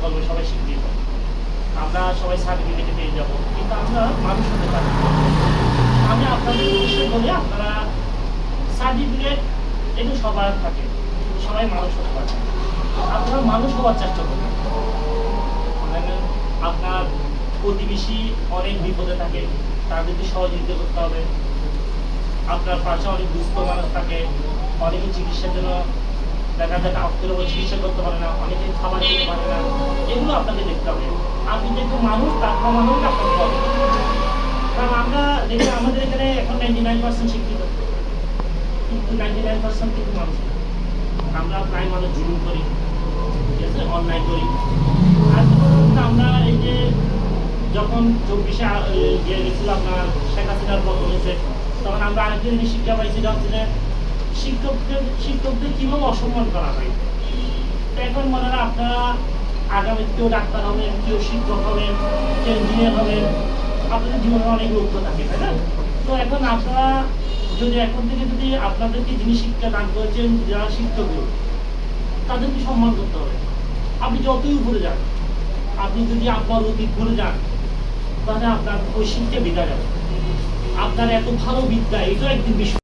বলবো সবাই শিক্ষিত, আমরা সবাই সার্টিফিকেটে পেয়ে যাবো, কিন্তু আমরা মানুষ হতে পারি। আমি আপনাদের উদ্দেশ্যে বলি, আপনারা সার্টিফিকেট একটু সবার থাকে, সবাই মানুষ হতে পারে, আপনারা মানুষ হওয়ার চেষ্টা করবেন। আপনার প্রতিবেশী অনেক বিপদে থাকে, তাদেরকে সহযোগিতা করতে হবে। আপনার পাশে অনেক দুস্থ মানুষ থাকে, অনেকে চিকিৎসার জন্য দেখা যায় ডাক্তারের উপর চিকিৎসা করতে পারে না, অনেকে খাবার খেতে পারে না, এগুলো আপনাকে দেখতে হবে। আপনি যেহেতু মানুষ, তার মানুষ আপনাকে হবে। কারণ আমরা দেখি আমাদের এখানে এখন 99% শিক্ষিত, কিন্তু 99% কিন্তু মানুষ না। আমরা প্রায় মানুষ জুলুম করি, ঠিক আছে, অন্যায় করি। আর আমরা এই যে যখন 24-এ গেছিল আপনার শেখ হাসিনার পতন হয়েছে, তখন আমরা আরেকটা জিনিস শিক্ষা পাইছি, হচ্ছে যে শিক্ষকদের কিভাবে অসম্মান করা হয়। তো এখন মনে হয় আপনারা আগামী কেউ ডাক্তার হবেন, কেউ শিক্ষক হবেন, কেউ ইঞ্জিনিয়ার হবেন, আপনাদের জীবনে অনেক লক্ষ্য থাকে, তাই না? তো এখন আপনারা যদি এখন থেকে যদি আপনাদেরকে যিনি শিক্ষা দান করেছেন, যারা শিক্ষক, তাদেরকে সম্মান করতে হবে। আপনি যতই উপরে যান, আপনি যদি আপনার অতীত ভুলে যান, তাহলে আপনার ওই শিক্ষা বিদায় যাবে। আপনার এত ভালো বিদ্যা, এটাও একদিন বিশ্ব